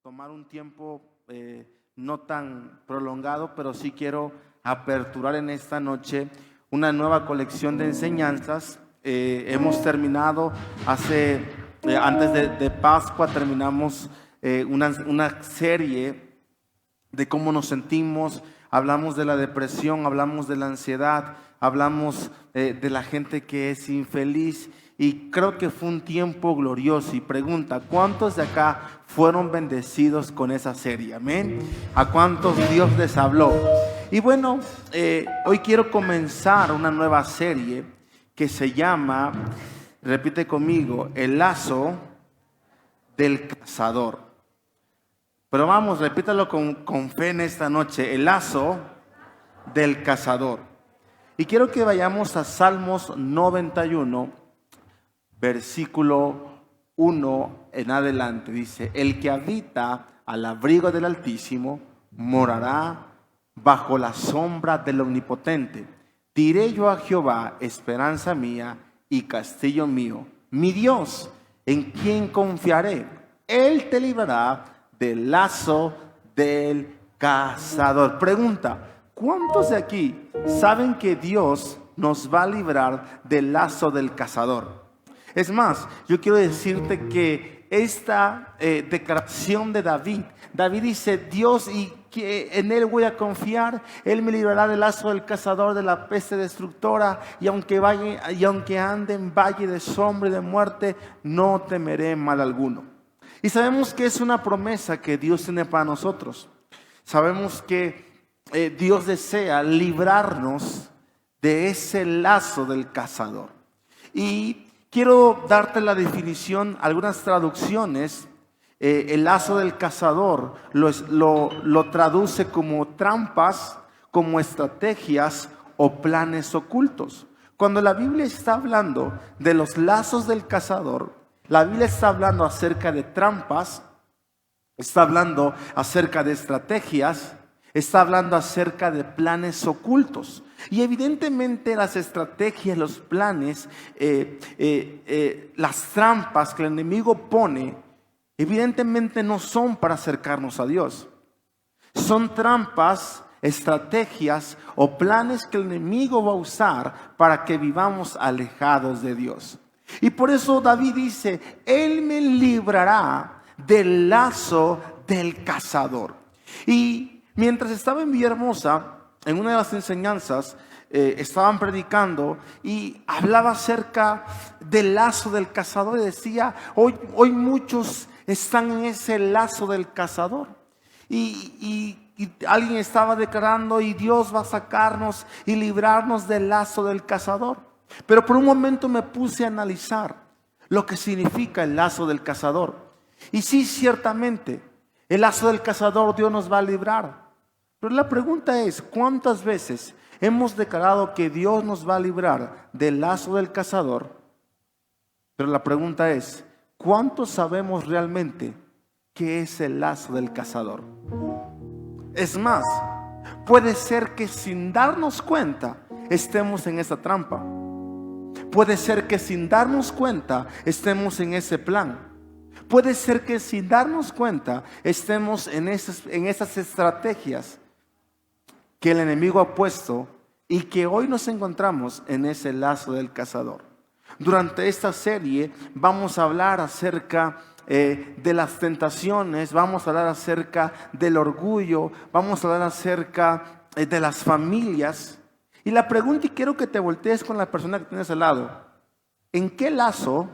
tomar un tiempo no tan prolongado, pero sí quiero aperturar en esta noche una nueva colección de enseñanzas. Hemos terminado antes de Pascua, terminamos una serie de cómo nos sentimos. Hablamos de la depresión, hablamos de la ansiedad, hablamos de la gente que es infeliz, y creo que fue un tiempo glorioso. Y pregunta, ¿cuántos de acá fueron bendecidos con esa serie? Amén. ¿A cuántos Dios les habló? Y bueno, hoy quiero comenzar una nueva serie que se llama, repite conmigo, El lazo del cazador. Pero vamos, repítalo con fe en esta noche: el lazo del cazador. Y quiero que vayamos a Salmos 91, versículo 1 en adelante. Dice: el que habita al abrigo del Altísimo morará bajo la sombra del Omnipotente. Diré yo a Jehová, esperanza mía y castillo mío, mi Dios, en quien confiaré. Él te librará del lazo del cazador. Pregunta, ¿cuántos de aquí saben que Dios nos va a librar del lazo del cazador? Es más, yo quiero decirte que esta declaración de David dice: Dios, y que en Él voy a confiar, Él me librará del lazo del cazador, de la peste destructora, y aunque ande en valle de sombra y de muerte, no temeré mal alguno. Y sabemos que es una promesa que Dios tiene para nosotros. Sabemos que Dios desea librarnos de ese lazo del cazador. Y quiero darte la definición, algunas traducciones. El lazo del cazador lo traduce como trampas, como estrategias o planes ocultos. Cuando la Biblia está hablando de los lazos del cazador, la Biblia está hablando acerca de trampas, está hablando acerca de estrategias, está hablando acerca de planes ocultos. Y evidentemente las estrategias, los planes, las trampas que el enemigo pone, evidentemente no son para acercarnos a Dios. Son trampas, estrategias o planes que el enemigo va a usar para que vivamos alejados de Dios. Y por eso David dice: Él me librará del lazo del cazador. Y mientras estaba en Villahermosa, en una de las enseñanzas, estaban predicando y hablaba acerca del lazo del cazador. Y decía: hoy muchos están en ese lazo del cazador. Y alguien estaba declarando: y Dios va a sacarnos y librarnos del lazo del cazador. Pero por un momento me puse a analizar lo que significa el lazo del cazador. Y sí, ciertamente, el lazo del cazador Dios nos va a librar. Pero la pregunta es: ¿cuántas veces hemos declarado que Dios nos va a librar del lazo del cazador? Pero la pregunta es: ¿cuántos sabemos realmente qué es el lazo del cazador? Es más, puede ser que sin darnos cuenta estemos en esa trampa. Puede ser que sin darnos cuenta estemos en ese plan. Puede ser que sin darnos cuenta estemos en esas estrategias que el enemigo ha puesto, y que hoy nos encontramos en ese lazo del cazador. Durante esta serie vamos a hablar acerca de las tentaciones, vamos a hablar acerca del orgullo, vamos a hablar acerca de las familias. Y la pregunta, y quiero que te voltees con la persona que tienes al lado: ¿en qué lazo,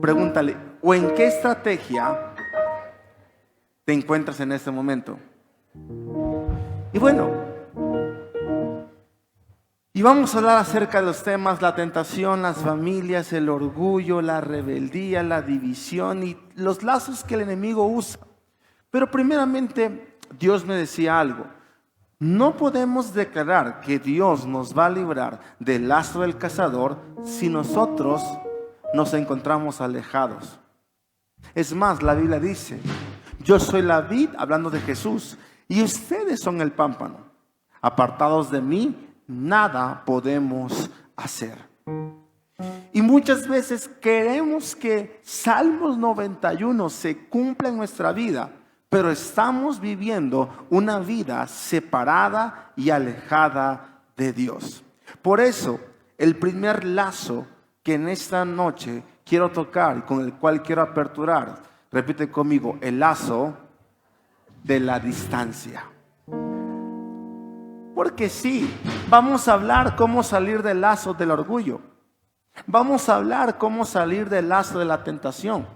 pregúntale, o en qué estrategia te encuentras en este momento? Y bueno, y vamos a hablar acerca de los temas: la tentación, las familias, el orgullo, la rebeldía, la división y los lazos que el enemigo usa. Pero primeramente, Dios me decía algo: no podemos declarar que Dios nos va a librar del lazo del cazador si nosotros nos encontramos alejados. Es más, la Biblia dice: yo soy la vid, hablando de Jesús, y ustedes son el pámpano. Apartados de mí, nada podemos hacer. Y muchas veces queremos que Salmos 91 se cumpla en nuestra vida, pero estamos viviendo una vida separada y alejada de Dios. Por eso, el primer lazo que en esta noche quiero tocar y con el cual quiero aperturar, repite conmigo, el lazo de la distancia. Porque sí, vamos a hablar cómo salir del lazo del orgullo. Vamos a hablar cómo salir del lazo de la tentación.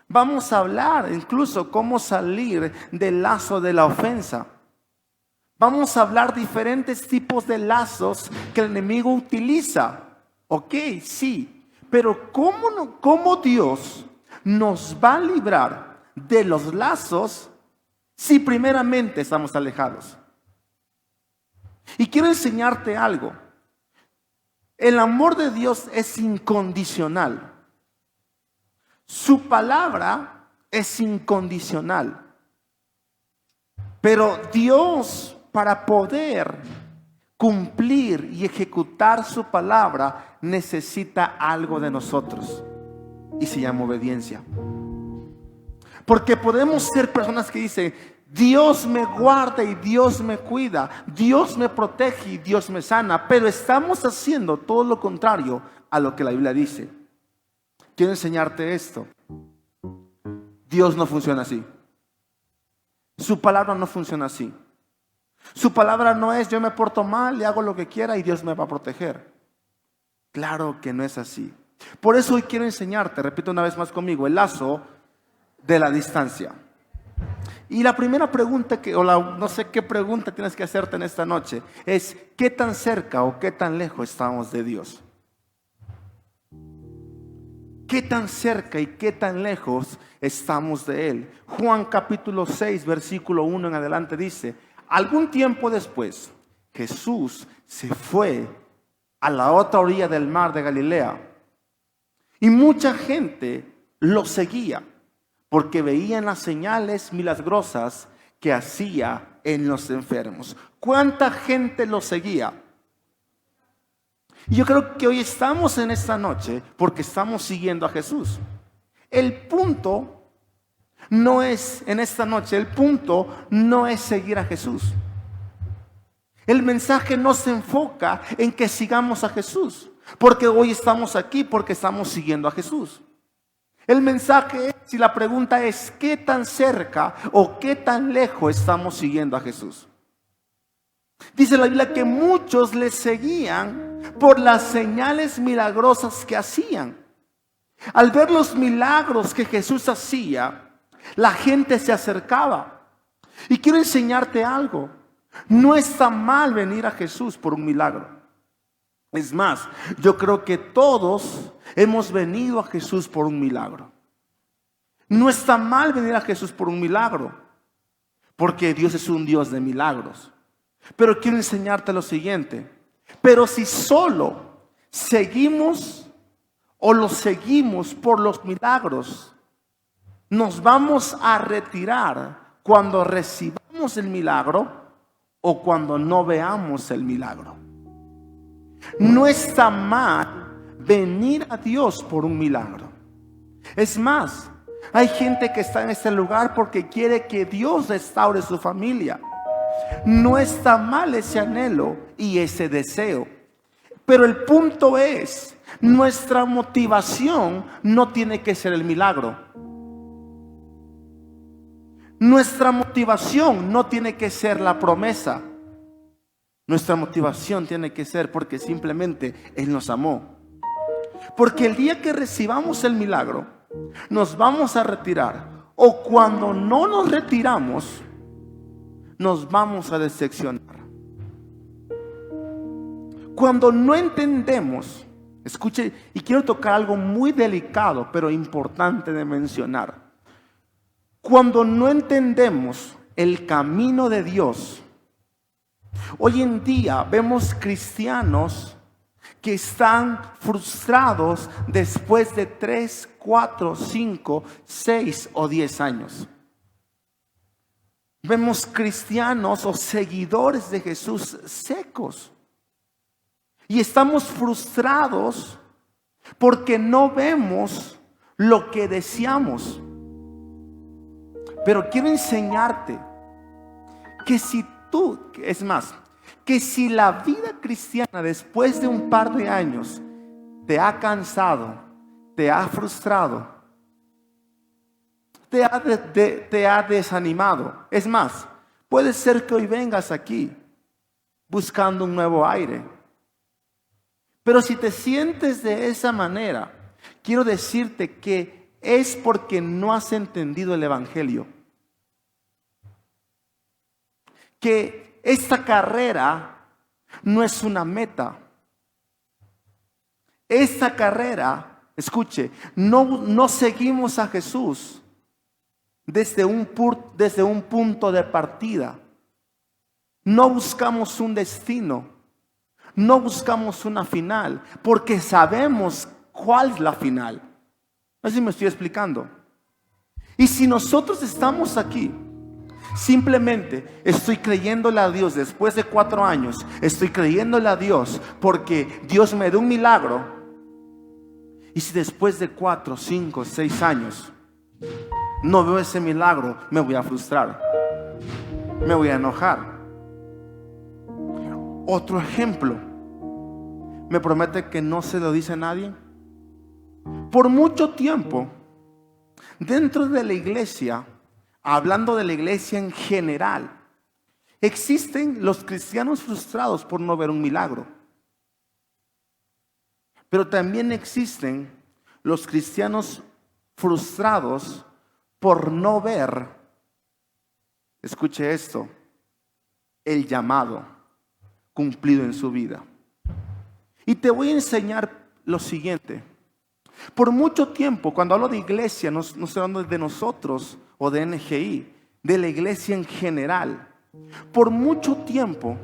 Vamos a hablar incluso cómo salir del lazo de la ofensa. Vamos a hablar diferentes tipos de lazos que el enemigo utiliza. Ok, sí, pero ¿cómo Dios nos va a librar de los lazos si primeramente estamos alejados? Y quiero enseñarte algo. El amor de Dios es incondicional. Su palabra es incondicional. Pero Dios, para poder cumplir y ejecutar su palabra, necesita algo de nosotros. Y se llama obediencia. Porque podemos ser personas que dicen: Dios me guarda y Dios me cuida, Dios me protege y Dios me sana, pero estamos haciendo todo lo contrario a lo que la Biblia dice. Quiero enseñarte esto. Dios no funciona así. Su palabra no funciona así. Su palabra no es: yo me porto mal y hago lo que quiera y Dios me va a proteger. Claro que no es así. Por eso hoy quiero enseñarte, repito una vez más conmigo, el lazo de la distancia. Y la primera pregunta no sé qué pregunta tienes que hacerte en esta noche es: ¿qué tan cerca o qué tan lejos estamos de Dios? ¿Qué tan cerca y qué tan lejos estamos de Él? Juan capítulo 6, versículo 1 en adelante dice: algún tiempo después, Jesús se fue a la otra orilla del mar de Galilea. Y mucha gente lo seguía, porque veían las señales milagrosas que hacía en los enfermos. ¿Cuánta gente lo seguía? Yo creo que hoy estamos en esta noche porque estamos siguiendo a Jesús. El punto no es, en esta noche, el punto no es seguir a Jesús. El mensaje no se enfoca en que sigamos a Jesús, porque hoy estamos aquí porque estamos siguiendo a Jesús. El mensaje es, y la pregunta es: ¿qué tan cerca o qué tan lejos estamos siguiendo a Jesús? Dice la Biblia que muchos le seguían por las señales milagrosas que hacían. Al ver los milagros que Jesús hacía, la gente se acercaba. Y quiero enseñarte algo. No está mal venir a Jesús por un milagro. Es más, yo creo que todos hemos venido a Jesús por un milagro. No está mal venir a Jesús por un milagro, porque Dios es un Dios de milagros. Pero quiero enseñarte lo siguiente: pero si solo seguimos o lo seguimos por los milagros, nos vamos a retirar cuando recibamos el milagro o cuando no veamos el milagro. No está mal venir a Dios por un milagro. Es más, hay gente que está en este lugar porque quiere que Dios restaure su familia. No está mal ese anhelo y ese deseo. Pero el punto es, nuestra motivación no tiene que ser el milagro. Nuestra motivación no tiene que ser la promesa. Nuestra motivación tiene que ser porque simplemente Él nos amó. Porque el día que recibamos el milagro, nos vamos a retirar. O cuando no nos retiramos, nos vamos a decepcionar. Cuando no entendemos, escuche, y quiero tocar algo muy delicado, pero importante de mencionar. Cuando no entendemos el camino de Dios, hoy en día vemos cristianos que están frustrados después de 3, 4, 5, 6 o 10 años. Vemos cristianos o seguidores de Jesús secos. Y estamos frustrados porque no vemos lo que deseamos. Pero quiero enseñarte que que si la vida cristiana después de un par de años te ha cansado, te ha frustrado, te ha desanimado. Es más, puede ser que hoy vengas aquí buscando un nuevo aire. Pero si te sientes de esa manera, quiero decirte que es porque no has entendido el Evangelio. Que esta carrera no es una meta. Esta carrera, escuche, no seguimos a Jesús desde un punto de partida. No buscamos un destino, no buscamos una final, porque sabemos cuál es la final. No sé si me estoy explicando. Y si nosotros estamos aquí, simplemente estoy creyéndole a Dios después de 4 años, estoy creyéndole a Dios porque Dios me dio un milagro. Y si después de 4, 5, 6 años no veo ese milagro, me voy a frustrar, me voy a enojar. Otro ejemplo, me promete que no se lo dice a nadie. Por mucho tiempo, dentro de la iglesia, hablando de la iglesia en general, existen los cristianos frustrados por no ver un milagro. Pero también existen los cristianos frustrados por no ver, escuche esto, el llamado cumplido en su vida. Y te voy a enseñar lo siguiente. Por mucho tiempo, cuando hablo de iglesia, no estoy hablando de nosotros o de NGI, de la iglesia en general. Por mucho tiempo,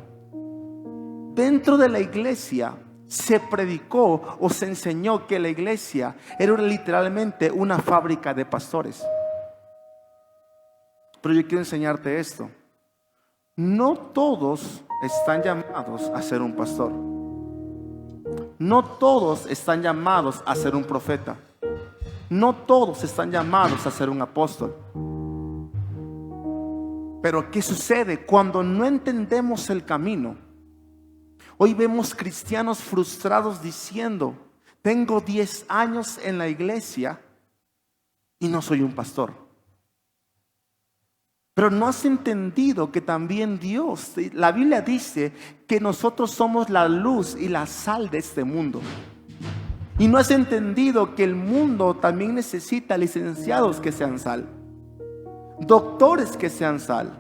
dentro de la iglesia se predicó o se enseñó que la iglesia era literalmente una fábrica de pastores. Pero yo quiero enseñarte esto. No todos están llamados a ser un pastor. No todos están llamados a ser un profeta. No todos están llamados a ser un apóstol. Pero ¿qué sucede cuando no entendemos el camino? Hoy vemos cristianos frustrados diciendo: tengo 10 años en la iglesia y no soy un pastor. Pero no has entendido que también Dios, la Biblia dice que nosotros somos la luz y la sal de este mundo. Y no has entendido que el mundo también necesita licenciados que sean sal, doctores que sean sal,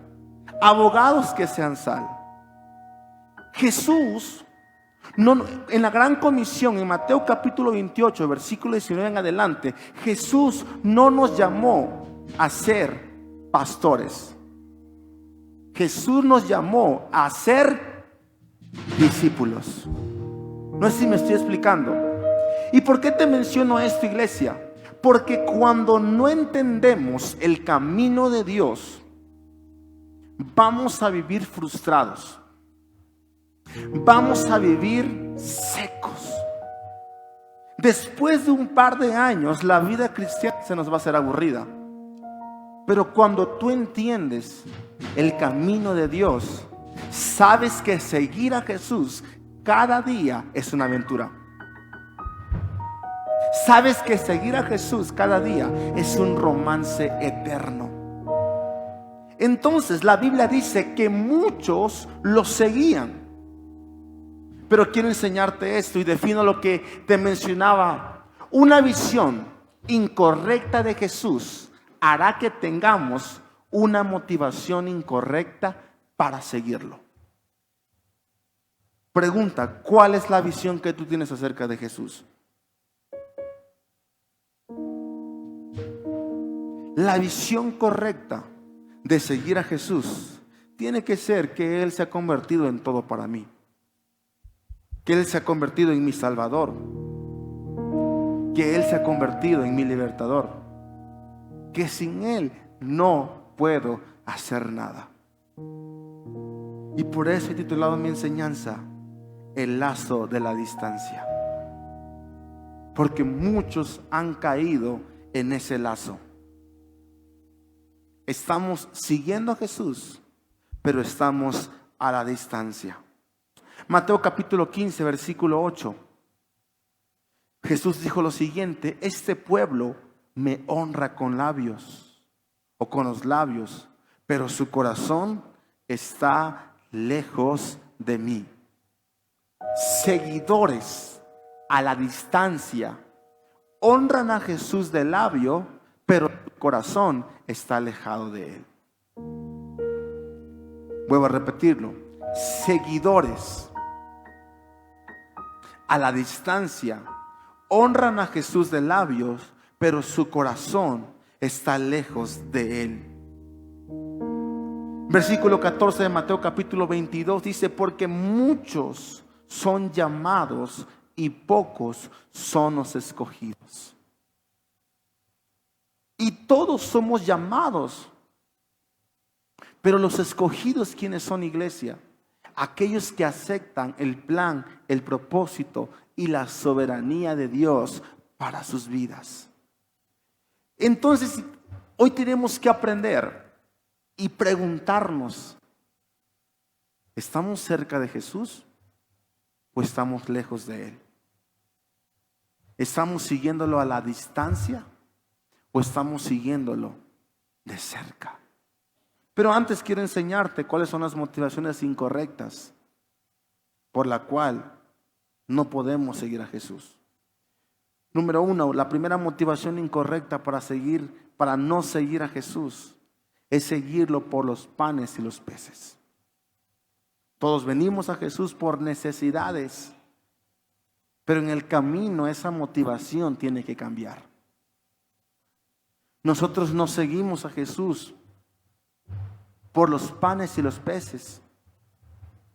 abogados que sean sal. Jesús, en la gran comisión, en Mateo capítulo 28, versículo 19 en adelante, Jesús no nos llamó a ser pastores. Jesús nos llamó a ser discípulos. No sé si me estoy explicando. ¿Y por qué te menciono esto, iglesia? Porque cuando no entendemos el camino de Dios, vamos a vivir frustrados. Vamos a vivir secos. Después de un par de años, la vida cristiana se nos va a hacer aburrida. Pero cuando tú entiendes el camino de Dios, sabes que seguir a Jesús cada día es una aventura. Sabes que seguir a Jesús cada día es un romance eterno. Entonces la Biblia dice que muchos lo seguían. Pero quiero enseñarte esto y defino lo que te mencionaba. Una visión incorrecta de Jesús hará que tengamos una motivación incorrecta para seguirlo. Pregunta: ¿cuál es la visión que tú tienes acerca de Jesús? La visión correcta de seguir a Jesús tiene que ser que Él se ha convertido en todo para mí, que Él se ha convertido en mi Salvador, que Él se ha convertido en mi libertador, que sin Él no puedo hacer nada. Y por eso he titulado mi enseñanza: el lazo de la distancia. porque muchos han caído en ese lazo. Estamos siguiendo a Jesús, pero estamos a la distancia. Mateo capítulo 15, versículo 8. Jesús dijo lo siguiente: este pueblo me honra con labios o con los labios, pero su corazón está lejos de mí. Seguidores a la distancia honran a Jesús de labio, pero su corazón está alejado de él. Vuelvo a repetirlo: seguidores a la distancia honran a Jesús de labios, pero su corazón está lejos de él. Versículo 14 de Mateo capítulo 22 dice: porque muchos son llamados y pocos son los escogidos. Y todos somos llamados, pero los escogidos, ¿quiénes son, iglesia? Aquellos que aceptan el plan, el propósito y la soberanía de Dios para sus vidas. Entonces, hoy tenemos que aprender y preguntarnos: ¿estamos cerca de Jesús o estamos lejos de Él? ¿Estamos siguiéndolo a la distancia o estamos siguiéndolo de cerca? Pero antes quiero enseñarte cuáles son las motivaciones incorrectas por la cual no podemos seguir a Jesús. Número 1, la primera motivación incorrecta para no seguir a Jesús es seguirlo por los panes y los peces. Todos venimos a Jesús por necesidades, pero en el camino esa motivación tiene que cambiar. Nosotros no seguimos a Jesús por los panes y los peces.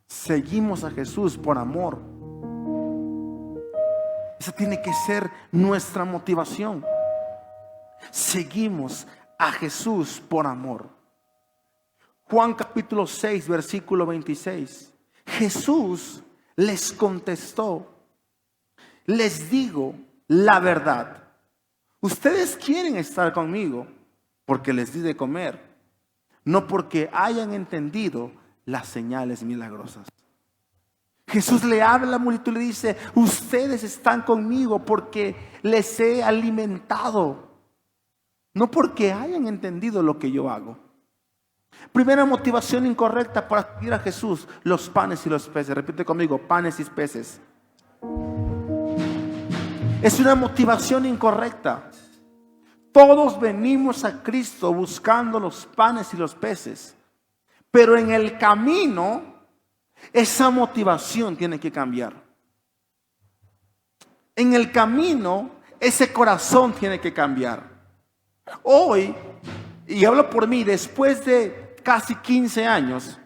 Seguimos a Jesús por amor. Esa tiene que ser nuestra motivación. Seguimos a Jesús por amor. Juan capítulo 6, versículo 26. Jesús les contestó: les digo la verdad. Ustedes quieren estar conmigo porque les di de comer, no porque hayan entendido las señales milagrosas. Jesús le habla a la multitud y le dice: ustedes están conmigo porque les he alimentado, no porque hayan entendido lo que yo hago. Primera motivación incorrecta para seguir a Jesús: los panes y los peces. Repite conmigo: panes y peces. Es una motivación incorrecta. Todos venimos a Cristo buscando los panes y los peces, pero en el camino esa motivación tiene que cambiar. En el camino ese corazón tiene que cambiar. Hoy, y hablo por mí, después de casi 15 años,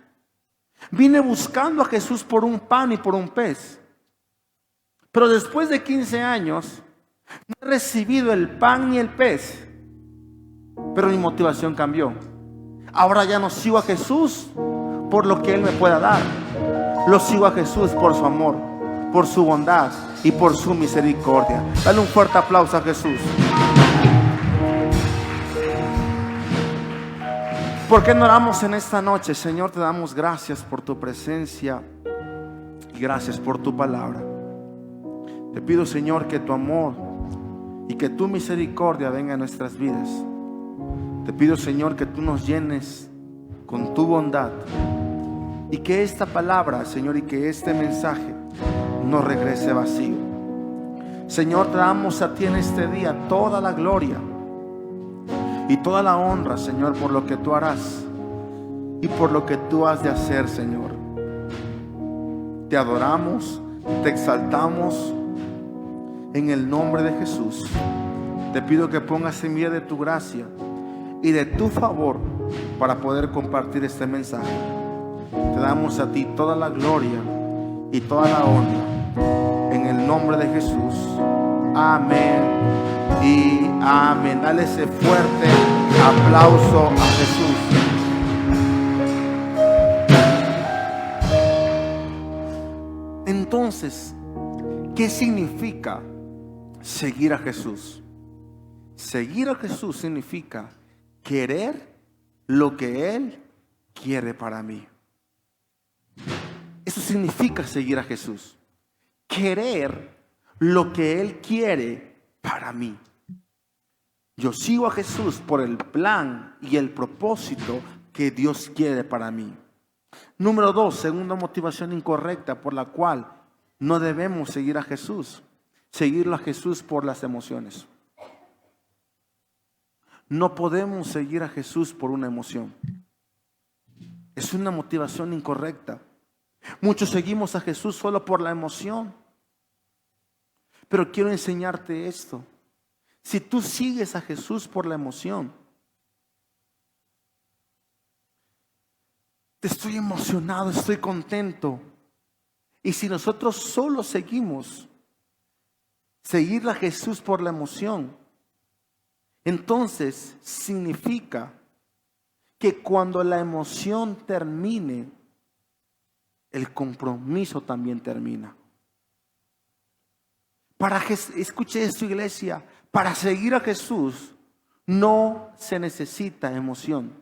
vine buscando a Jesús por un pan y por un pez. Pero después de 15 años, no he recibido el pan ni el pez, pero mi motivación cambió. Ahora ya no sigo a Jesús por lo que Él me pueda dar. Lo sigo a Jesús por su amor, por su bondad y por su misericordia. Dale un fuerte aplauso a Jesús. ¿Por qué no oramos en esta noche? Señor, te damos gracias por tu presencia y gracias por tu palabra. Te pido, Señor, que tu amor y que tu misericordia venga a nuestras vidas. Te pido, Señor, que tú nos llenes con tu bondad y que esta palabra, Señor, y que este mensaje no regrese vacío. Señor, te damos a ti en este día toda la gloria y toda la honra, Señor, por lo que tú harás y por lo que tú has de hacer, Señor. Te adoramos, te exaltamos en el nombre de Jesús. Te pido que pongas en mí de tu gracia y de tu favor para poder compartir este mensaje. Te damos a ti toda la gloria y toda la honra en el nombre de Jesús. Amén y amén. Dale ese fuerte aplauso a Jesús. Entonces, ¿qué significa seguir a Jesús. Seguir a Jesús significa querer lo que Él quiere para mí. Eso significa seguir a Jesús. Querer lo que Él quiere para mí. Yo sigo a Jesús por el plan y el propósito que Dios quiere para mí. Número 2, segunda motivación incorrecta por la cual no debemos seguir a Jesús. Seguirlo a Jesús por las emociones. No podemos seguir a Jesús por una emoción. Es una motivación incorrecta. Muchos seguimos a Jesús solo por la emoción. Pero quiero enseñarte esto. Si tú sigues a Jesús por la emoción, estoy emocionado, estoy contento. Y si nosotros solo seguir a Jesús por la emoción, entonces significa que cuando la emoción termine, el compromiso también termina. Escuche esto, iglesia, para seguir a Jesús no se necesita emoción,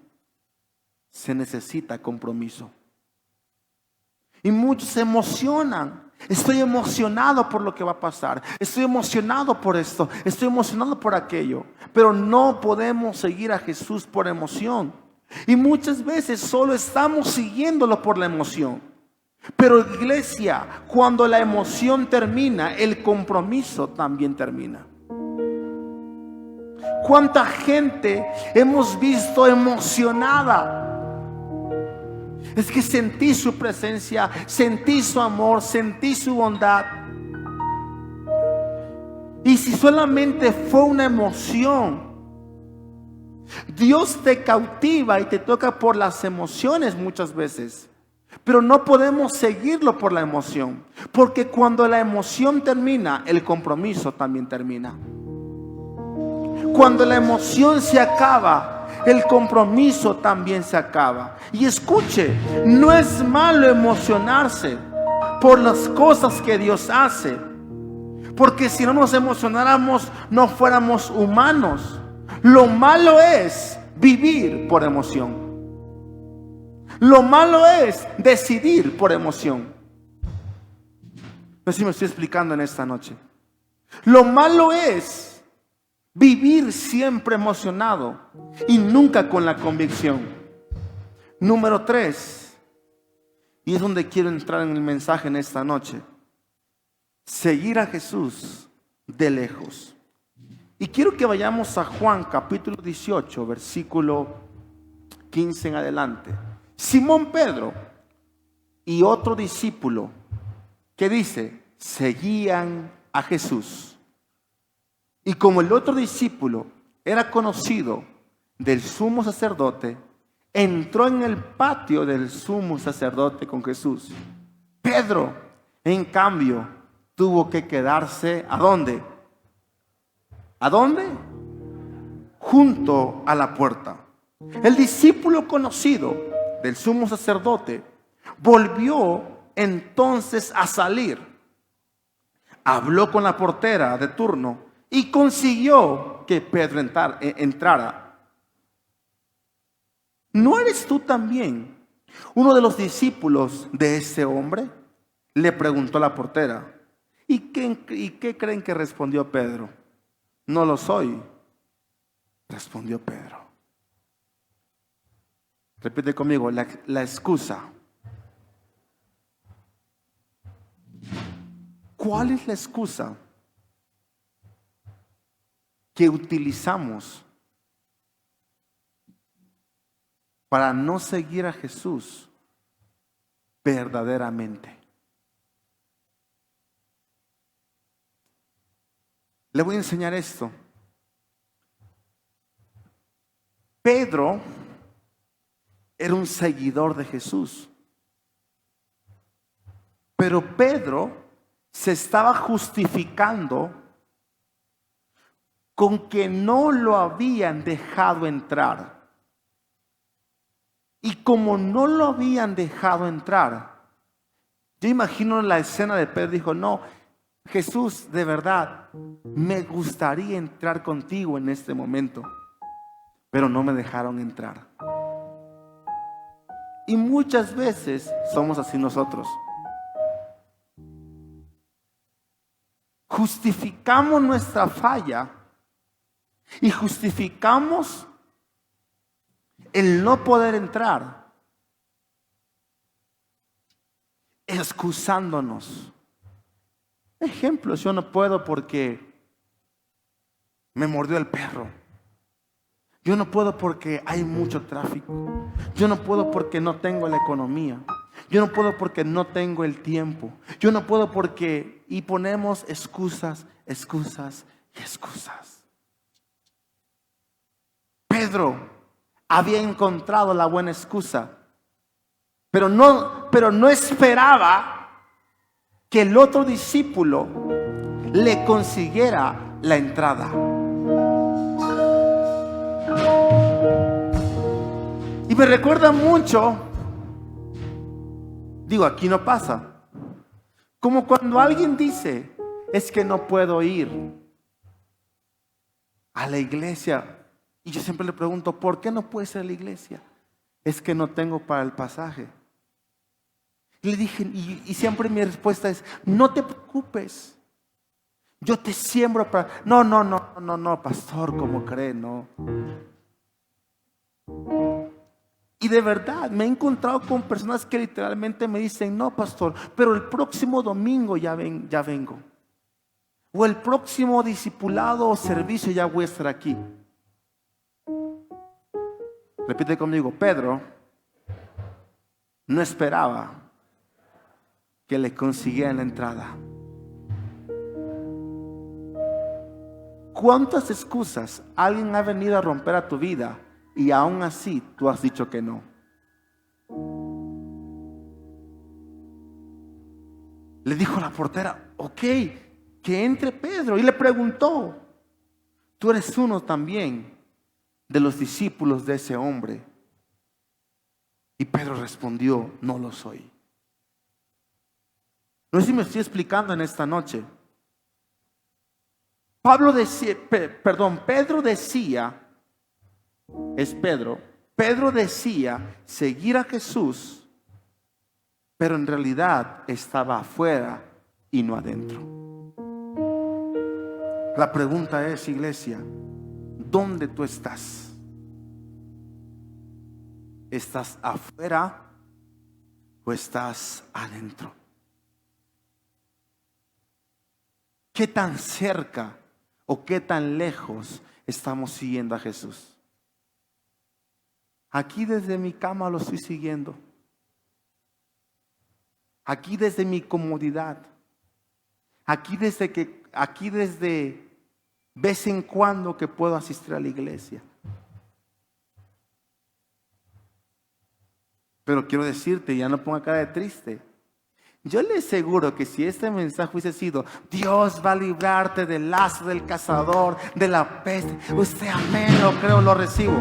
se necesita compromiso. Y muchos se emocionan. Estoy emocionado por lo que va a pasar. Estoy emocionado por esto. Estoy emocionado por aquello. Pero no podemos seguir a Jesús por emoción. Y muchas veces solo estamos siguiéndolo por la emoción. Pero iglesia, cuando la emoción termina, el compromiso también termina. ¿Cuánta gente hemos visto emocionada? Es que sentí su presencia, sentí su amor, sentí su bondad. Y si solamente fue una emoción, Dios te cautiva y te toca por las emociones muchas veces. Pero no podemos seguirlo por la emoción, porque cuando la emoción termina, el compromiso también termina. Cuando la emoción se acaba, el compromiso también se acaba. Y escuche, no es malo emocionarse por las cosas que Dios hace, porque si no nos emocionáramos, no fuéramos humanos. Lo malo es vivir por emoción. Lo malo es decidir por emoción. No sé si me estoy explicando en esta noche. Lo malo es vivir siempre emocionado y nunca con la convicción. Número 3, y es donde quiero entrar en el mensaje en esta noche: seguir a Jesús de lejos. Y quiero que vayamos a Juan capítulo 18, versículo 15 en adelante. Simón Pedro y otro discípulo que dice, seguían a Jesús. Y como el otro discípulo era conocido del sumo sacerdote, entró en el patio del sumo sacerdote con Jesús. Pedro, en cambio, tuvo que quedarse ¿a dónde? ¿A dónde? Junto a la puerta. El discípulo conocido del sumo sacerdote volvió entonces a salir. Habló con la portera de turno y consiguió que Pedro entrara. ¿No eres tú también uno de los discípulos de ese hombre?, le preguntó la portera. ¿Y qué creen que respondió Pedro? No lo soy, respondió Pedro. Repite conmigo, la excusa. ¿Cuál es la excusa que utilizamos para no seguir a Jesús verdaderamente? Le voy a enseñar esto. Pedro era un seguidor de Jesús, pero Pedro se estaba justificando con que no lo habían dejado entrar. Y como no lo habían dejado entrar, yo imagino la escena de Pedro, dijo, no, Jesús, de verdad, me gustaría entrar contigo en este momento, pero no me dejaron entrar. Y muchas veces somos así nosotros. Justificamos nuestra falla y justificamos el no poder entrar, excusándonos. Ejemplo, yo no puedo porque me mordió el perro. Yo no puedo porque hay mucho tráfico. Yo no puedo porque no tengo la economía. Yo no puedo porque no tengo el tiempo. Yo no puedo porque... Y ponemos excusas, excusas y excusas. Pedro había encontrado la buena excusa, pero no esperaba que el otro discípulo le consiguiera la entrada. Y me recuerda mucho, digo, aquí no pasa, como cuando alguien dice, es que no puedo ir a la iglesia. Y yo siempre le pregunto, ¿por qué no puedes ir a la iglesia? Es que no tengo para el pasaje. Y le dije, y siempre mi respuesta es, no te preocupes. Yo te siembro para... No, pastor, ¿cómo cree? No. Y de verdad, me he encontrado con personas que literalmente me dicen, no, pastor, pero el próximo domingo ya vengo. O el próximo discipulado o servicio ya voy a estar aquí. Repite conmigo, Pedro no esperaba que le consiguieran la entrada. ¿Cuántas excusas alguien ha venido a romper a tu vida y aún así tú has dicho que no? Le dijo la portera, ok, que entre Pedro. Y le preguntó, ¿tú eres uno también de los discípulos de ese hombre? Y Pedro respondió, no lo soy. No sé si me estoy explicando en esta noche. Pedro decía, Pedro decía seguir a Jesús, pero en realidad estaba afuera y no adentro. La pregunta es, iglesia, ¿dónde tú estás? ¿Estás afuera o estás adentro? ¿Qué tan cerca o qué tan lejos estamos siguiendo a Jesús? Aquí desde mi cama lo estoy siguiendo. Aquí desde mi comodidad. Aquí desde vez en cuando que puedo asistir a la iglesia. Pero quiero decirte, ya no ponga cara de triste. Yo le aseguro que si este mensaje hubiese sido, Dios va a librarte del lazo del cazador, de la peste, usted amén, lo creo, lo recibo.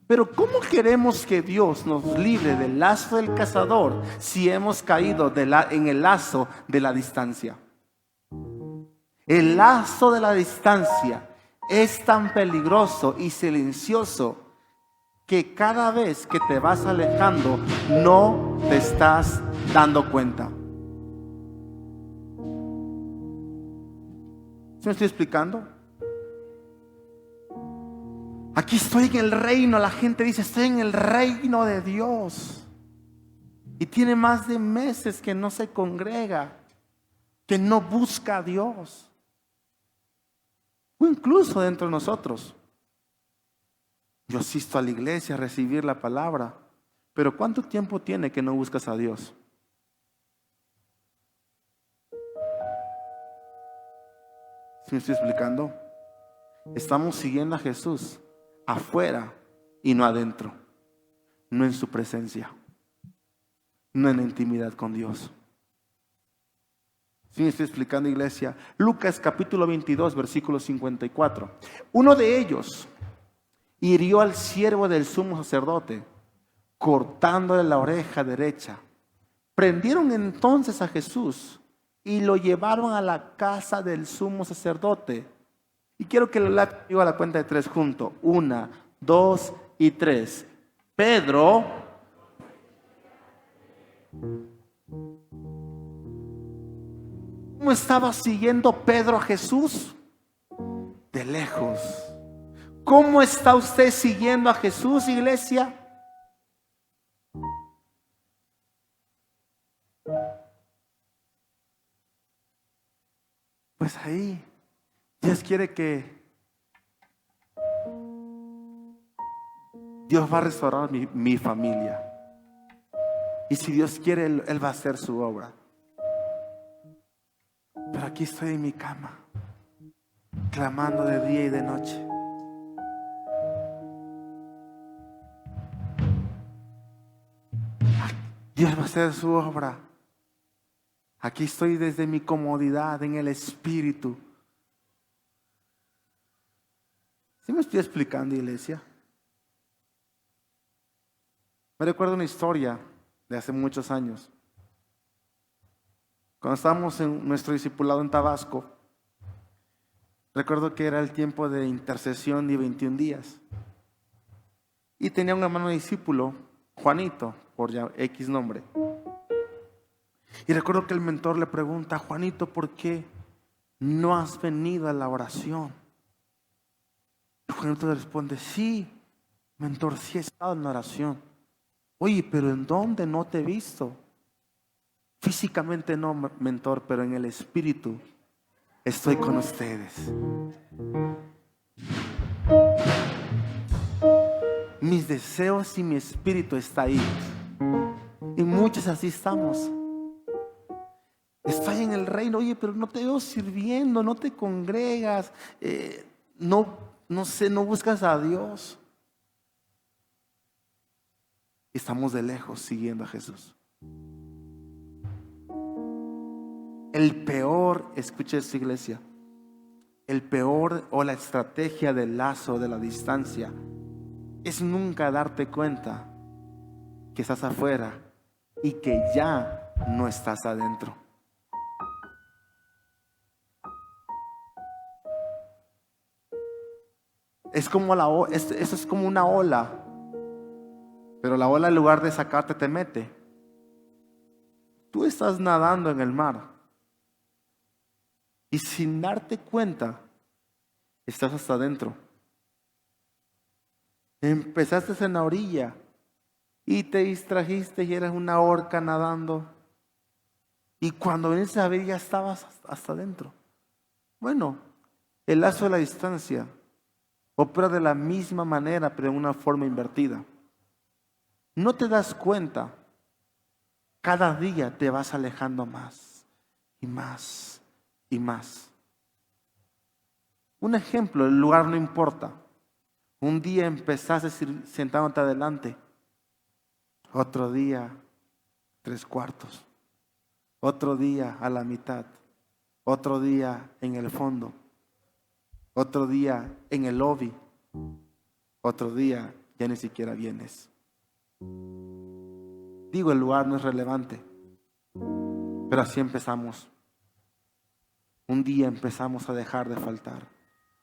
Pero ¿cómo queremos que Dios nos libre del lazo del cazador si hemos caído en el lazo de la distancia? El lazo de la distancia es tan peligroso y silencioso que cada vez que te vas alejando no te estás dando cuenta. ¿Sí me estoy explicando? Aquí estoy en el reino. La gente dice, estoy en el reino de Dios. Y tiene más de meses que no se congrega, que no busca a Dios. O incluso dentro de nosotros. Yo asisto a la iglesia a recibir la palabra, pero ¿cuánto tiempo tiene que no buscas a Dios? ¿Sí me estoy explicando? Estamos siguiendo a Jesús afuera y no adentro, no en su presencia, no en la intimidad con Dios. ¿Sí me estoy explicando, iglesia? Lucas capítulo 22, versículo 54. Uno de ellos hirió al siervo del sumo sacerdote, cortándole la oreja derecha. Prendieron entonces a Jesús y lo llevaron a la casa del sumo sacerdote. Y quiero que lo lea conmigo a la cuenta de 3 juntos. 1, 2 y 3. Pedro, ¿cómo estaba siguiendo Pedro a Jesús? De lejos. ¿Cómo está usted siguiendo a Jesús, iglesia? Pues ahí, Dios quiere que Dios va a restaurar mi familia. Y si Dios quiere, Él va a hacer su obra. Pero aquí estoy en mi cama, clamando de día y de noche. Dios va a hacer su obra. Aquí estoy desde mi comodidad en el Espíritu. ¿Sí me estoy explicando, iglesia? Me recuerdo una historia de hace muchos años. Cuando estábamos en nuestro discipulado en Tabasco, recuerdo que era el tiempo de intercesión de 21 días. Y tenía un hermano discípulo, Juanito, por ya X nombre. Y recuerdo que el mentor le pregunta: Juanito, ¿por qué no has venido a la oración? Y Juanito le responde: sí, mentor, sí he estado en la oración. Oye, pero ¿en dónde? No te he visto. Físicamente no, mentor, pero en el Espíritu estoy con ustedes. Mis deseos y mi espíritu está ahí. Y muchos así estamos. Estoy en el reino, oye, pero no te veo sirviendo, no te congregas, no sé, no buscas a Dios. Estamos de lejos siguiendo a Jesús. El peor, escuche esta iglesia, el peor o la estrategia del lazo de la distancia es nunca darte cuenta que estás afuera y que ya no estás adentro. Es como eso es como una ola, pero la ola en lugar de sacarte te mete. Tú estás nadando en el mar y sin darte cuenta estás hasta adentro. Empezaste en la orilla y te distrajiste y eras una orca nadando, y cuando viniste a ver ya estabas hasta adentro. Bueno, el lazo de la distancia opera de la misma manera, pero en una forma invertida. No te das cuenta, cada día te vas alejando más y más y más. Un ejemplo: el lugar no importa. Un día empezaste sentándote adelante, otro día 3/4, otro día a la mitad, otro día en el fondo, otro día en el lobby, otro día ya ni siquiera vienes. Digo, el lugar no es relevante, pero así empezamos. Un día empezamos a dejar de faltar,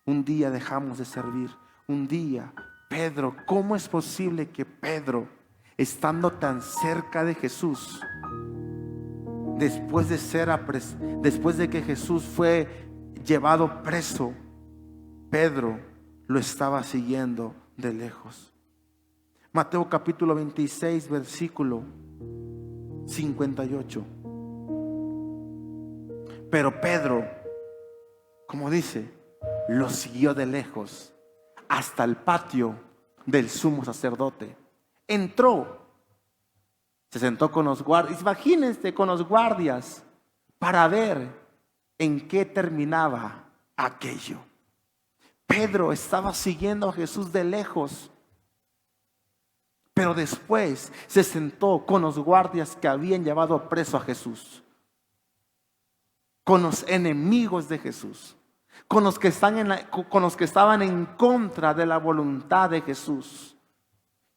un día dejamos de servir, un día, Pedro, ¿cómo es posible que Pedro, estando tan cerca de Jesús, después de que Jesús fue llevado preso, Pedro lo estaba siguiendo de lejos? Mateo capítulo 26, versículo 58. Pero Pedro, como dice, lo siguió de lejos hasta el patio del sumo sacerdote. Entró, se sentó con los guardias. Imagínense, con los guardias, para ver en qué terminaba aquello. Pedro estaba siguiendo a Jesús de lejos, pero después se sentó con los guardias que habían llevado preso a Jesús, con los enemigos de Jesús, con los que estaban en contra de la voluntad de Jesús.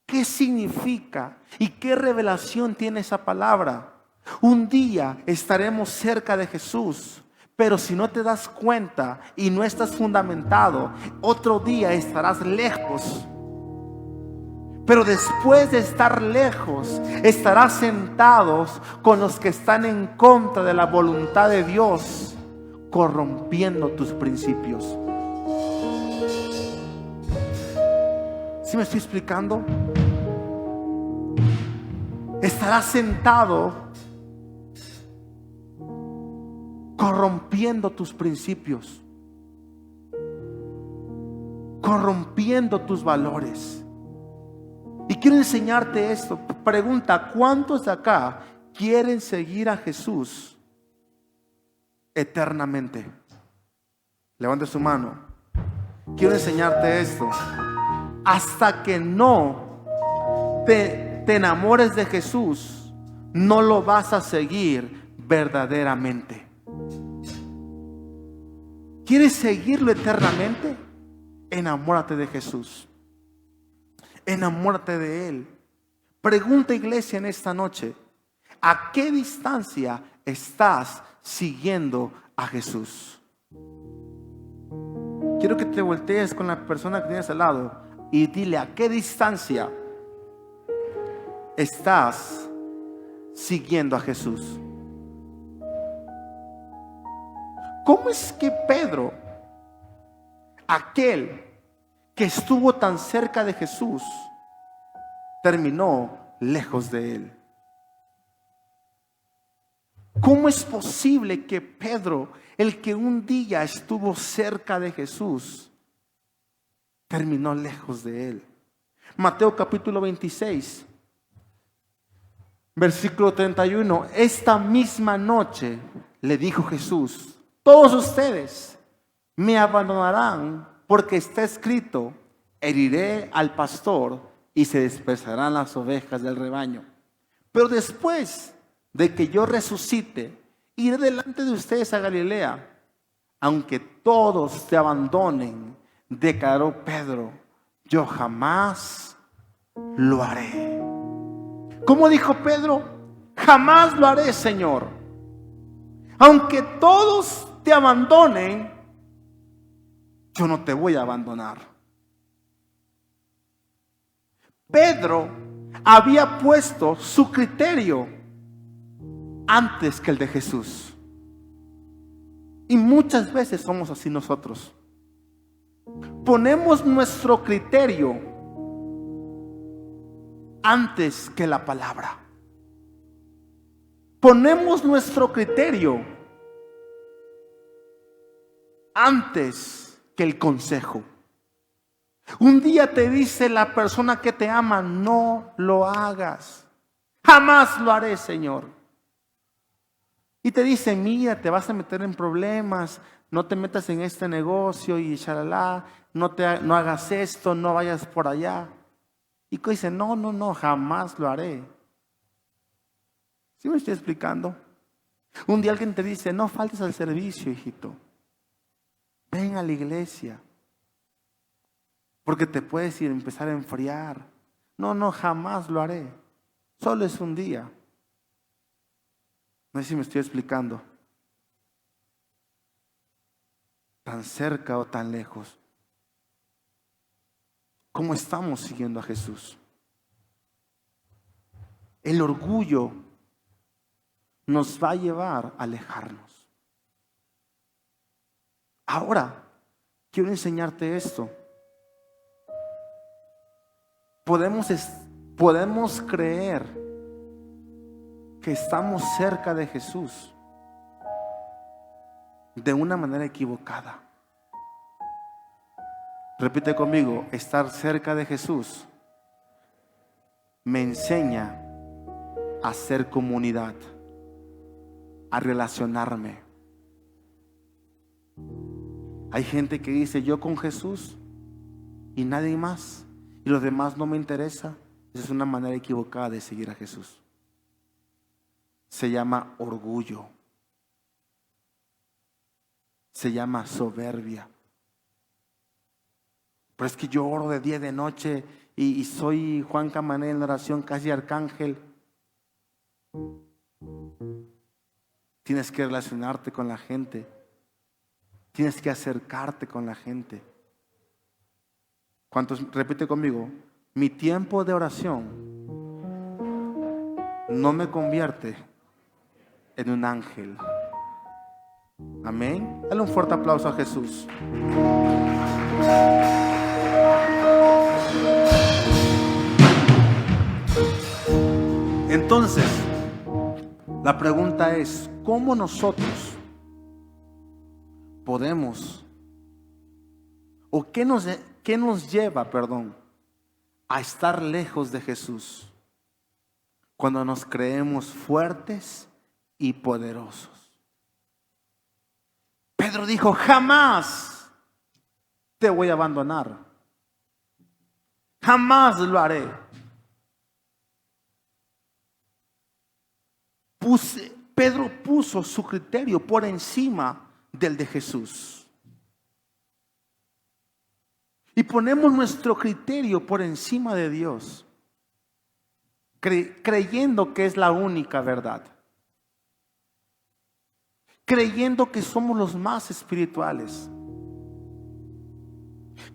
¿Qué significa y qué revelación tiene esa palabra? Un día estaremos cerca de Jesús, pero si no te das cuenta y no estás fundamentado, otro día estarás lejos. Pero después de estar lejos, estarás sentados con los que están en contra de la voluntad de Dios, corrompiendo tus principios. ¿Sí me estoy explicando? Estarás sentado corrompiendo tus principios, corrompiendo tus valores. Y quiero enseñarte esto. Pregunta: ¿cuántos de acá quieren seguir a Jesús eternamente? Levante su mano. Quiero enseñarte esto. Hasta que no te enamores de Jesús, no lo vas a seguir verdaderamente. ¿Quieres seguirlo eternamente? Enamórate de Jesús. Enamórate de Él. Pregunta, iglesia, en esta noche: ¿a qué distancia estás siguiendo a Jesús? Quiero que te voltees con la persona que tienes al lado y dile: ¿a qué distancia estás siguiendo a Jesús? ¿Cómo es que Pedro, aquel que estuvo tan cerca de Jesús, terminó lejos de Él? ¿Cómo es posible que Pedro, el que un día estuvo cerca de Jesús, terminó lejos de Él? Mateo capítulo 26, versículo 31. Esta misma noche le dijo Jesús: todos ustedes me abandonarán, porque está escrito: heriré al pastor y se dispersarán las ovejas del rebaño. Pero después de que yo resucite, iré delante de ustedes a Galilea. Aunque todos te abandonen, declaró Pedro, yo jamás lo haré. ¿Cómo dijo Pedro? Jamás lo haré, Señor. Aunque todos te abandonen, yo no te voy a abandonar. Pedro había puesto su criterio antes que el de Jesús. Y muchas veces somos así nosotros. Ponemos nuestro criterio antes que la palabra. Ponemos nuestro criterio antes que el consejo. Un día te dice la persona que te ama: no lo hagas. Jamás lo haré, Señor. Y te dice: mira, te vas a meter en problemas, no te metas en este negocio y shalala, no hagas esto, no vayas por allá. Y dice: no, jamás lo haré. ¿Sí me estoy explicando? Un día alguien te dice: no faltes al servicio, hijito. Ven a la iglesia, porque te puedes ir a empezar a enfriar. No, jamás lo haré. Solo es un día. No sé si me estoy explicando. Tan cerca o tan lejos. ¿Cómo estamos siguiendo a Jesús? El orgullo nos va a llevar a alejarnos. Ahora, quiero enseñarte esto. Podemos creer que estamos cerca de Jesús de una manera equivocada. Repite conmigo: estar cerca de Jesús me enseña a hacer comunidad, a relacionarme. Hay gente que dice: yo con Jesús y nadie más, y los demás no me interesa. Esa es una manera equivocada de seguir a Jesús. Se llama orgullo. Se llama soberbia. Pero es que yo oro de día y de noche y soy Juan Camané en la oración, casi arcángel. Tienes que relacionarte con la gente. Tienes que acercarte con la gente. ¿Cuántos? Repite conmigo. Mi tiempo de oración no me convierte en un ángel. Amén. Dale un fuerte aplauso a Jesús. Entonces, la pregunta es, ¿cómo nosotros podemos, o qué nos lleva, a estar lejos de Jesús cuando nos creemos fuertes y poderosos? Pedro dijo, jamás te voy a abandonar. Jamás lo haré. Pedro puso su criterio por encima del de Jesús. Y ponemos nuestro criterio por encima de Dios, creyendo que es la única verdad. Creyendo que somos los más espirituales.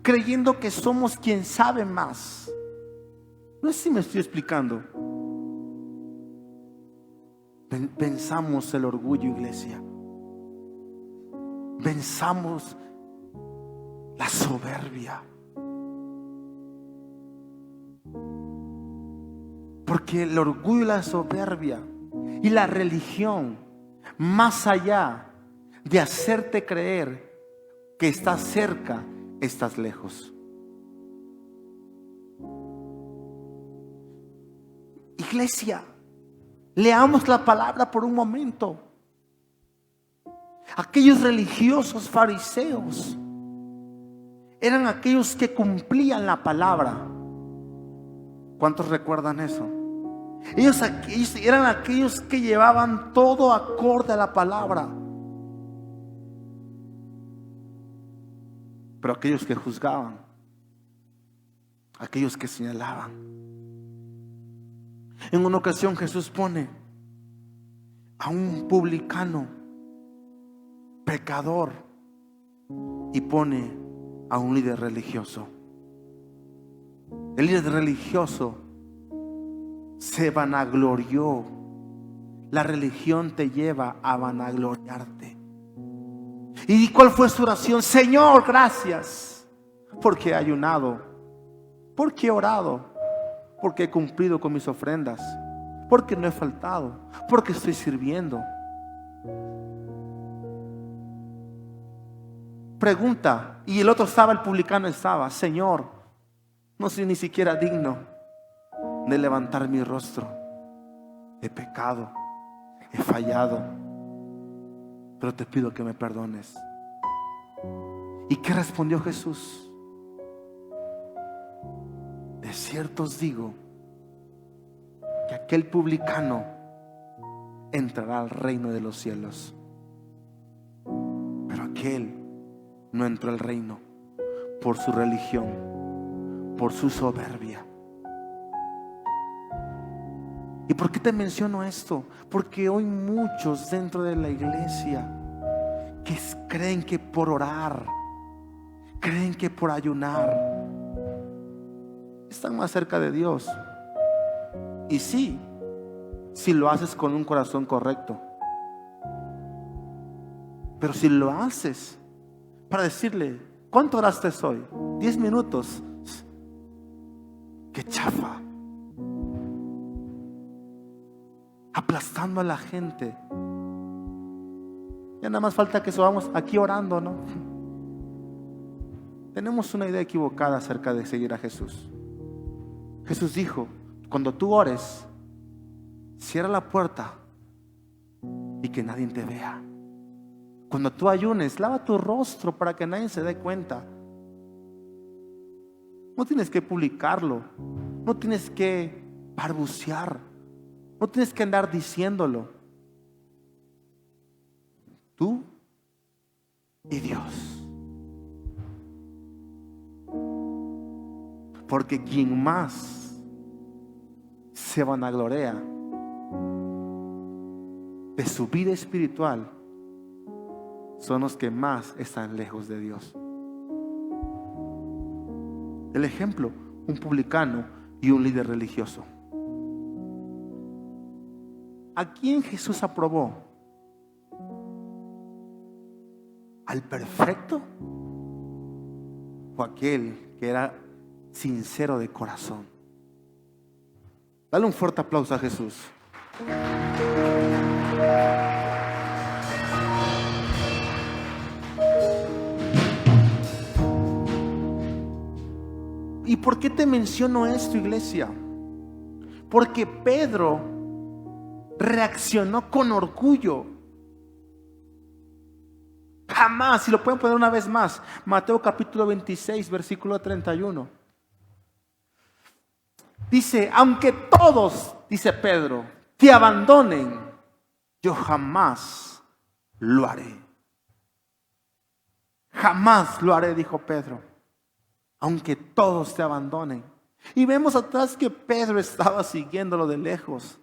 Creyendo que somos quien sabe más. No sé si me estoy explicando. Venzamos el orgullo, iglesia. Venzamos la soberbia. Porque el orgullo y la soberbia y la religión, más allá de hacerte creer que estás cerca, estás lejos. Iglesia, leamos la palabra por un momento. Aquellos religiosos fariseos eran aquellos que cumplían la palabra. ¿Cuántos recuerdan eso? Ellos eran aquellos que llevaban todo acorde a la palabra. Pero aquellos que juzgaban, aquellos que señalaban. En una ocasión Jesús pone a un publicano, pecador, y pone a un líder religioso. El líder religioso se vanaglorió. La religión te lleva a vanagloriarte. ¿Y cuál fue su oración? Señor, gracias, porque he ayunado, porque he orado, porque he cumplido con mis ofrendas, porque no he faltado, porque estoy sirviendo. Pregunta, y el otro estaba, el publicano estaba, Señor, no soy ni siquiera digno de levantar mi rostro. He pecado, he fallado, pero te pido que me perdones. ¿Y qué respondió Jesús? De cierto os digo que aquel publicano entrará al reino de los cielos, pero aquel no entró al reino por su religión, por su soberbia. ¿Y por qué te menciono esto? Porque hoy muchos dentro de la iglesia que creen que por orar, creen que por ayunar están más cerca de Dios. Y sí, si lo haces con un corazón correcto. Pero si lo haces para decirle, ¿cuánto oraste hoy? 10 minutos. ¡Qué chafa! Aplastando a la gente. Ya nada más falta que subamos aquí orando, ¿no? Tenemos una idea equivocada acerca de seguir a Jesús. Jesús dijo, cuando tú ores, cierra la puerta y que nadie te vea. Cuando tú ayunes, lava tu rostro para que nadie se dé cuenta. No tienes que publicarlo, no tienes que balbucear, no tienes que andar diciéndolo. Tú y Dios. Porque quien más se vanagloria de su vida espiritual son los que más están lejos de Dios. El ejemplo, un publicano y un líder religioso. ¿A quién Jesús aprobó? ¿Al perfecto? ¿O aquel que era sincero de corazón? Dale un fuerte aplauso a Jesús. ¿Y por qué te menciono esto, iglesia? Porque Pedro reaccionó con orgullo. Jamás, si lo pueden poner una vez más, Mateo capítulo 26, versículo 31. Dice, aunque todos, dice Pedro, te abandonen, yo jamás lo haré. Jamás lo haré, dijo Pedro, aunque todos te abandonen. Y vemos atrás que Pedro estaba siguiéndolo de lejos,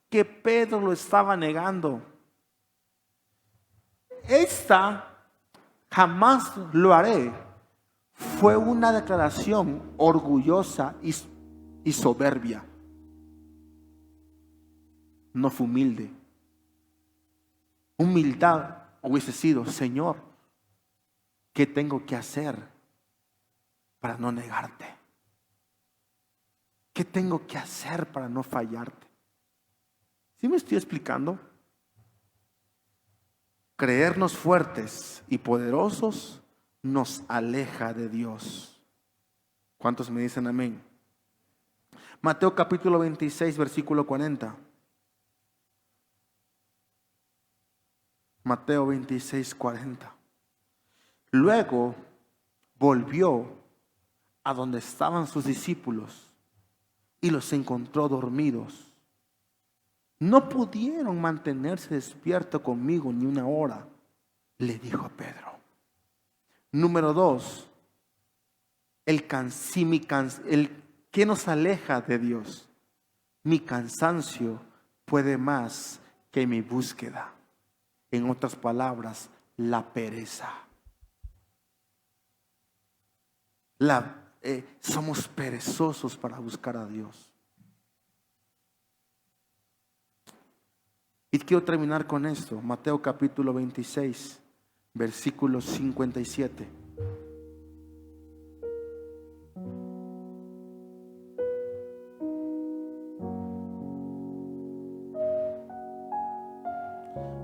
que Pedro lo estaba negando. Esta jamás lo haré fue una declaración orgullosa y soberbia. No fue humilde. Humildad hubiese sido, Señor, ¿qué tengo que hacer para no negarte? ¿Qué tengo que hacer para no fallarte? ¿Sí me estoy explicando? Creernos fuertes y poderosos nos aleja de Dios. ¿Cuántos me dicen amén? Mateo capítulo 26, versículo 40. Mateo 26, 40. Luego volvió a donde estaban sus discípulos y los encontró dormidos. No pudieron mantenerse despiertos conmigo ni una hora, le dijo a Pedro. Número 2, el que nos aleja de Dios. Mi cansancio puede más que mi búsqueda. En otras palabras, la pereza. Somos perezosos para buscar a Dios. Y quiero terminar con esto. Mateo capítulo 26, versículo 57.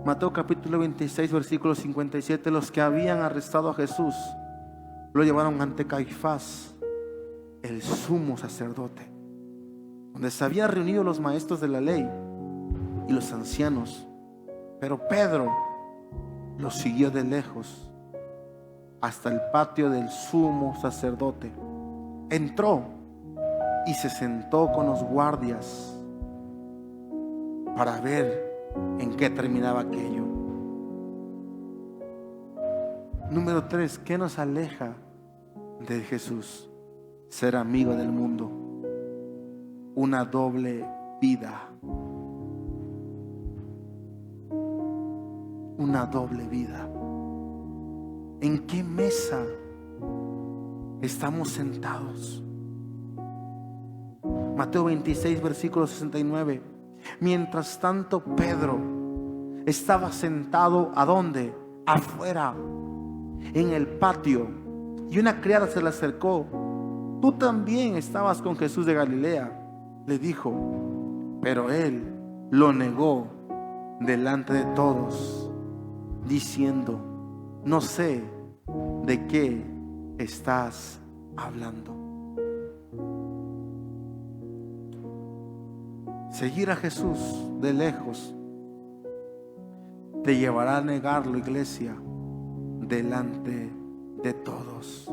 Mateo capítulo 26, versículo 57. Los que habían arrestado a Jesús lo llevaron ante Caifás, el sumo sacerdote, donde se habían reunido los maestros de la ley y los ancianos. Pero Pedro los siguió de lejos hasta el patio del sumo sacerdote. Entró y se sentó con los guardias para ver en qué terminaba aquello. Número 3, ¿qué nos aleja de Jesús? Ser amigo del mundo. Una doble vida. Una doble vida. ¿En qué mesa estamos sentados? Mateo 26, versículo 69. Mientras tanto, Pedro estaba sentado, ¿a dónde? Afuera, en el patio. Y una criada se le acercó. Tú también estabas con Jesús de Galilea, le dijo. Pero él lo negó delante de todos, diciendo, no sé de qué estás hablando. Seguir a Jesús de lejos te llevará a negarlo, iglesia, delante de todos.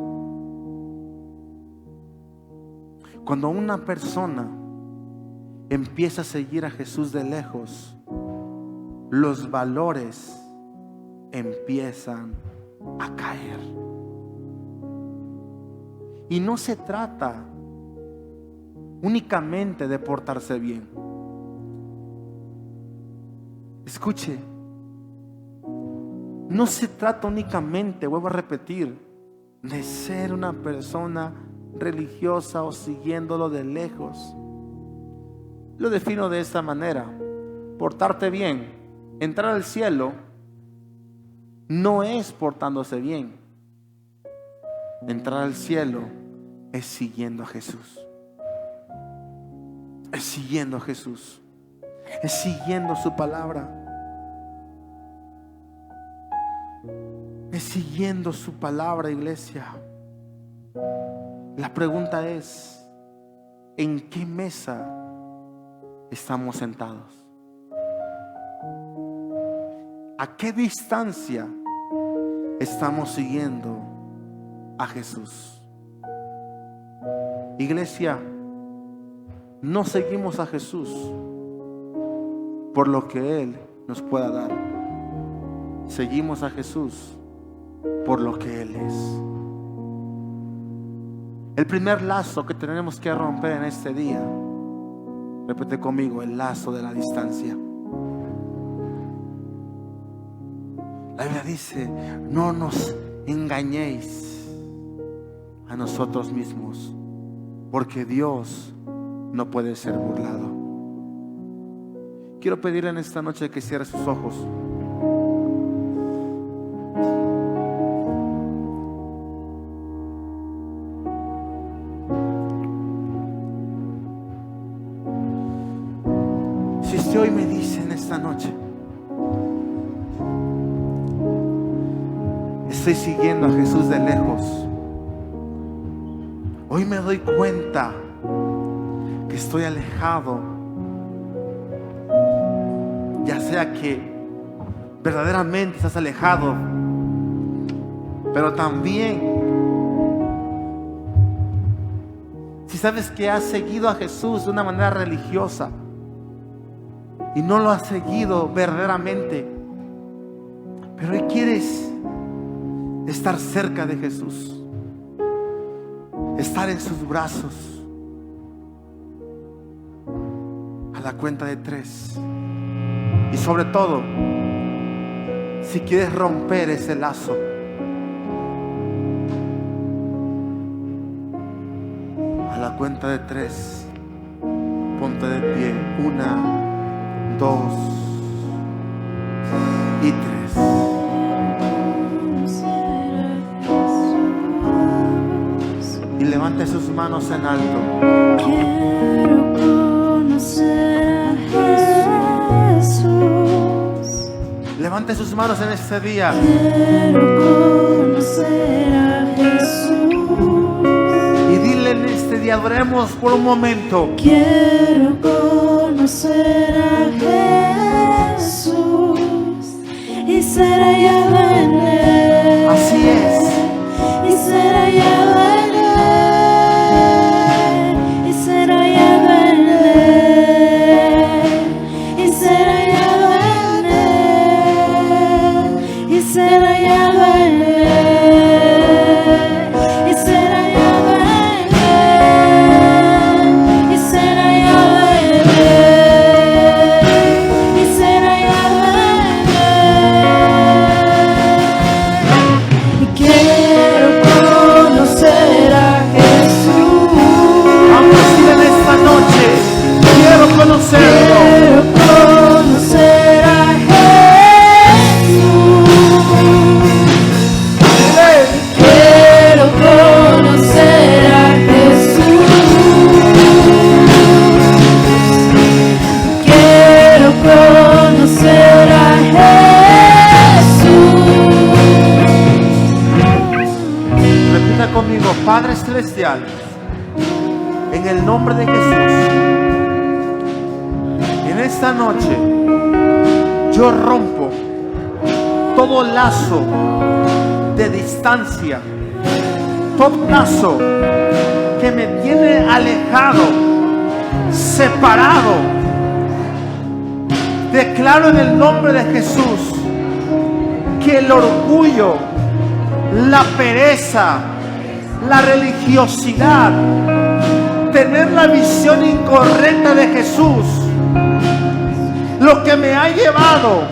Cuando una persona empieza a seguir a Jesús de lejos, los valores empiezan a caer. Y no se trata únicamente de portarse bien. Escuche, no se trata únicamente, vuelvo a repetir, de ser una persona religiosa o siguiéndolo de lejos. Lo defino de esta manera: portarte bien, entrar al cielo, no es portándose bien. Entrar al cielo es siguiendo a Jesús. Es siguiendo a Jesús. Es siguiendo su palabra. Es siguiendo su palabra, iglesia. La pregunta es: ¿en qué mesa estamos sentados? ¿A qué distancia estamos siguiendo a Jesús? Iglesia, no seguimos a Jesús por lo que Él nos pueda dar. Seguimos a Jesús por lo que Él es. El primer lazo que tenemos que romper en este día, repite conmigo: el lazo de la distancia. La Biblia dice: no nos engañéis a nosotros mismos, porque Dios no puede ser burlado. Quiero pedirle en esta noche que cierre sus ojos. Si usted hoy me dice en esta noche: estoy siguiendo a Jesús de lejos, hoy me doy cuenta que estoy alejado, ya sea que verdaderamente estás alejado, pero también si sabes que has seguido a Jesús de una manera religiosa y no lo has seguido verdaderamente, pero hoy quieres estar cerca de Jesús, estar en sus brazos. A la cuenta de 3, y sobre todo, si quieres romper ese lazo, a la cuenta de 3, ponte de pie. 1, 2 y 3. Y levante sus manos en alto. Quiero conocer a Jesús. Levante sus manos en este día. Quiero conocer a Jesús. Y dile en este día: adoremos por un momento. Quiero conocer a Jesús y ser hallado en Él. Así es. Y ser hallado en Él. Y ser hallado en Él. Y ser hallado en Él. Y ser hallado en Él. Y ser hallado en Él. Y ser hallado en Él. Y ser hallado en Él. Y quiero conocer a Jesús. Vamos a decir en esta noche: quiero conocerlo. Quiero conocer a Jesús. Quiero conocer a Jesús. Quiero conocer a Jesús. Repita conmigo: Padre Celestial, en el nombre de Jesús, en esta noche yo rompo todo lazo de distancia, todo lazo que me tiene alejado, separado. Declaro en el nombre de Jesús que el orgullo, la pereza, la religiosidad, tener la visión incorrecta de Jesús, lo que me ha llevado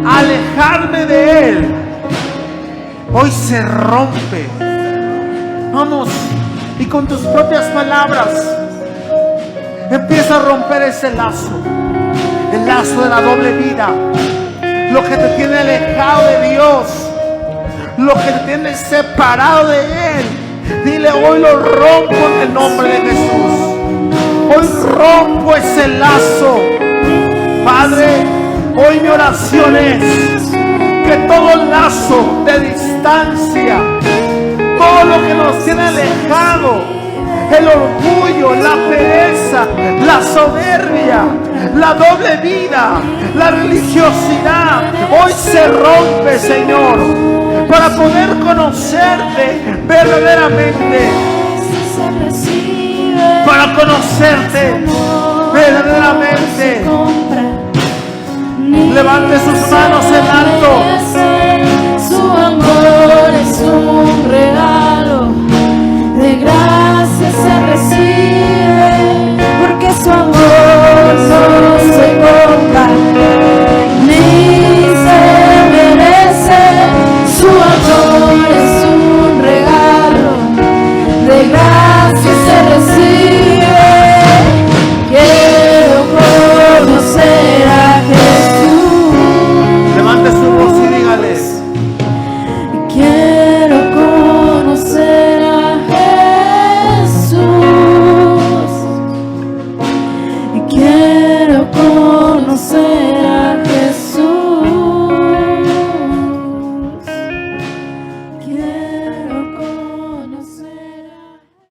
a alejarme de Él, hoy se rompe. Vamos, y con tus propias palabras empieza a romper ese lazo, el lazo de la doble vida, lo que te tiene alejado de Dios, lo que te tiene separado de Él. Dile: hoy lo rompo en el nombre de Jesús. Hoy rompo ese lazo. Padre, hoy mi oración es que todo lazo de distancia, todo lo que nos tiene alejado, el orgullo, la pereza, la soberbia, la doble vida, la religiosidad, hoy se rompe, Señor, para poder conocerte verdaderamente, para conocerte verdaderamente. Levante sus manos en alto.